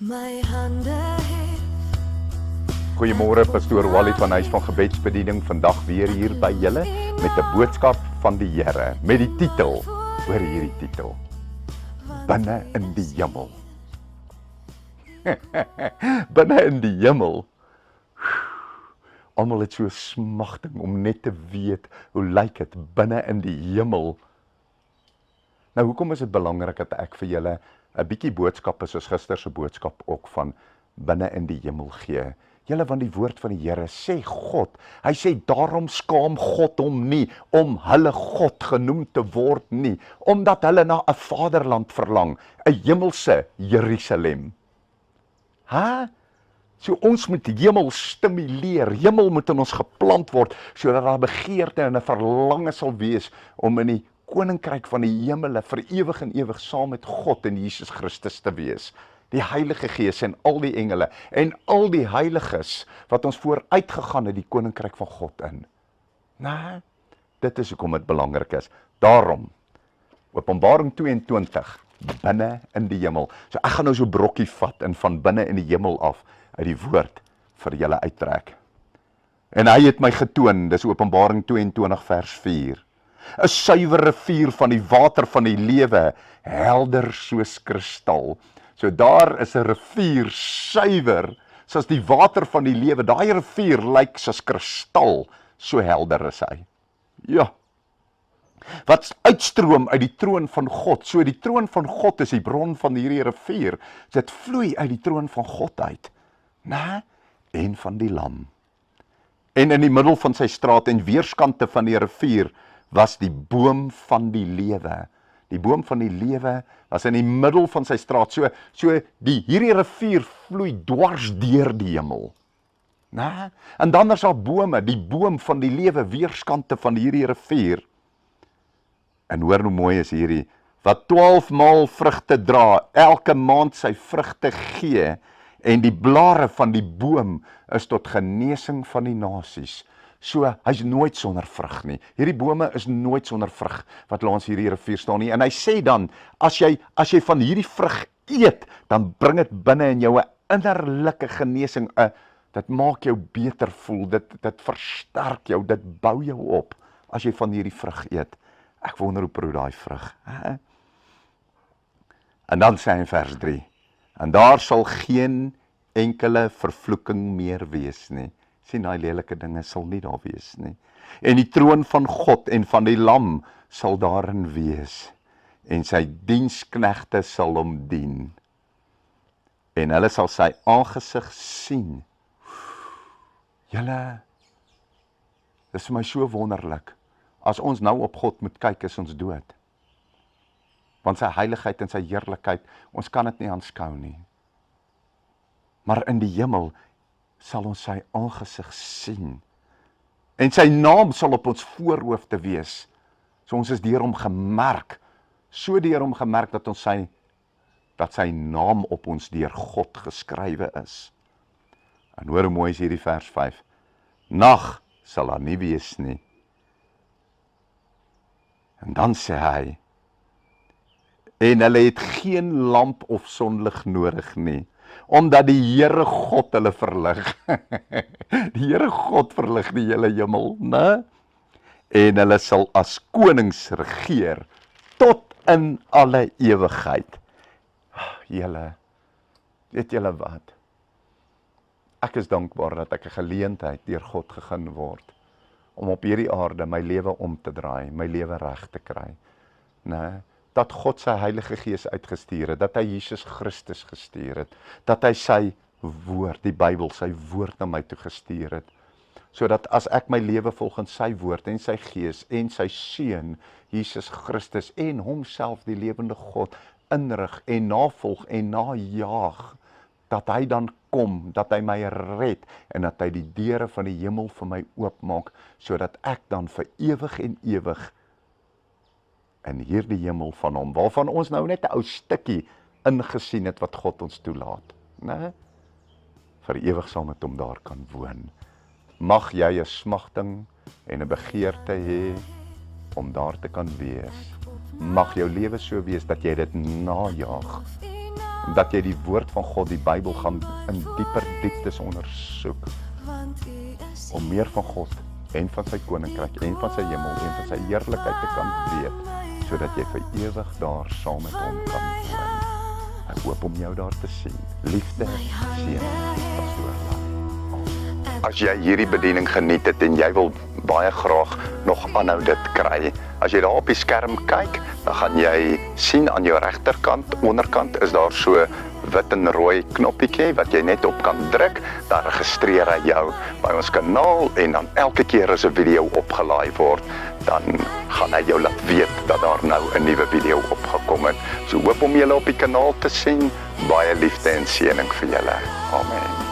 my hande het. Goeiemôre, pastoor Wally van Huis van Gebedsbediening, vandag weer hier by julle met 'n boodskap van die Here, met die titel, hoor hierdie titel, Binne in die Hemel. Binne in die Hemel. Almal het so smagting om net te weet, hoe lyk dit binne in die hemel? Nou, hoekom is dit belangrik dat ek vir julle 'n bietjie boodskappe soos gister se boodskap ook van binne in die hemel gee? Julle, want die woord van die Here sê God, hy sê daarom skaam God hom nie om hulle God genoem te word nie, omdat hulle na 'n vaderland verlang, 'n hemelse Jerusalem. So ons moet die hemel stimuleer, hemel moet in ons geplant word, sodat daar begeerte en 'n verlange sal wees om in die koninkryk van die hemele vir ewig en ewig saam met God en Jesus Christus te wees. Die Heilige Gees en al die engele en al die heiliges wat ons vooruit gegaan het die koninkryk van God in. Nou, dit is hoekom dit belangrik is. Daarom, Openbaring 22, binne in die hemel. So ek gaan nou so brokkie vat en van binne in die hemel af uit die woord vir julle uittrek. En hy het my getoon, dis Openbaring 22 vers 4. 'n suiwer rivier van die water van die lewe, helder soos kristal. So daar is 'n rivier suiwer, soos die water van die lewe. Daai rivier lyk soos kristal, so helder is hy. Ja. Wat uitstroom uit die troon van God. So die troon van God is die bron van hierdie rivier. Dit vloei uit die troon van God uit. En van die lam. En in die middel van sy straat en weerskante van die rivier was die boom van die lewe. Die boom van die lewe was in die middel van sy straat. So hierdie rivier vloei dwars deur die hemel. En dan is daar bome, die boom van die lewe, weerskante van hierdie rivier. En hoor hoe mooi is hierdie, wat 12 maal vrugte dra, elke maand sy vrugte gee, en die blare van die boom is tot genesing van die nasies. So, hy's nooit sonder vrug nie. Hierdie bome is nooit sonder vrug, wat langs hierdie rivier staan nie. En hy sê dan, as jy van hierdie vrug eet, dan bring dit binne in jou 'n innerlike genesing. Dit maak jou beter voel, dit versterk jou, dit bou jou op, as jy van hierdie vrug eet. Ek wonder hoe proe daai vrug. En dan sê hy in vers 3, en daar sal geen enkele vervloeking meer wees nie. Sien, daai lelike dinge sal nie daar wees nie. En die troon van God en van die lam sal daarin wees. En sy diensknegte sal hom dien. En hulle sal sy aangesig sien. Julle, dis vir my so wonderlik. As ons nou op God moet kyk, is ons dood. Want sy heiligheid en sy heerlikheid, ons kan dit nie aanskou nie. Maar in die hemel sal ons sy aangesig sien. En sy naam sal op ons voorhoofde wees. So ons is deur hom gemerk. So deur hom gemerk dat sy naam op ons deur God geskrywe is. En hoor hoe mooi is hierdie vers 5. Nag sal daar nie wees nie. En dan sê hy, en hulle het geen lamp of sonlig nodig nie, omdat die Here God hulle verlig. Die Here God verlig die hele hemel, né? En hulle sal as konings regeer tot in alle ewigheid. Julle, weet julle wat? Ek is dankbaar dat ek 'n geleentheid deur God gegee word om op hierdie aarde my lewe om te draai, my lewe reg te kry. Nee, dat God sy Heilige Gees uitgestuur het, dat hy Jesus Christus gestuur het, dat hy sy woord, die Bybel, sy woord na my toe gestuur het, sodat as ek my lewe volgens sy woord en sy Gees en sy Seun, Jesus Christus en homself, die lewende God, inrig en navolg en najaag, dat hy dan kom, dat hy my red en dat hy die deure van die hemel vir my oopmaak, sodat ek dan vir ewig en ewig in hierdie hemel van hom, waarvan ons nou net 'n ou stukkie ingesien het wat God ons toelaat, né? Vir ewig saam met hom daar kan woon. Mag jy 'n smagting en 'n begeerte hê om daar te kan wees. Mag jou lewe so wees dat jy dit najaag dat jy die woord van God, die Bybel, gaan in dieper dieptes ondersoek, want U is om meer van God en van sy koninkryk en van sy hemel en van sy heerlikheid te kan weet, sodat jy vir ewig daar saam met hom kan woon. Ek hoop om jou daar te sien. Liefde, seën, pastoor Larry. As jy hierdie bediening geniet het en jy wil baie graag nog aanhou dit kry, as jy daar op die skerm kyk, dan gaan jy sien aan jou regterkant, onderkant is daar so wit en rooi knoppietjie wat jy net op kan druk, dan registreer hy jou by ons kanaal en dan elke keer as 'n video opgelaai word, dan gaan hy jou laat weet dat daar nou 'n nuwe video opgekom het. So hoop om julle op die kanaal te sien. Baie liefde en seëning vir julle. Amen.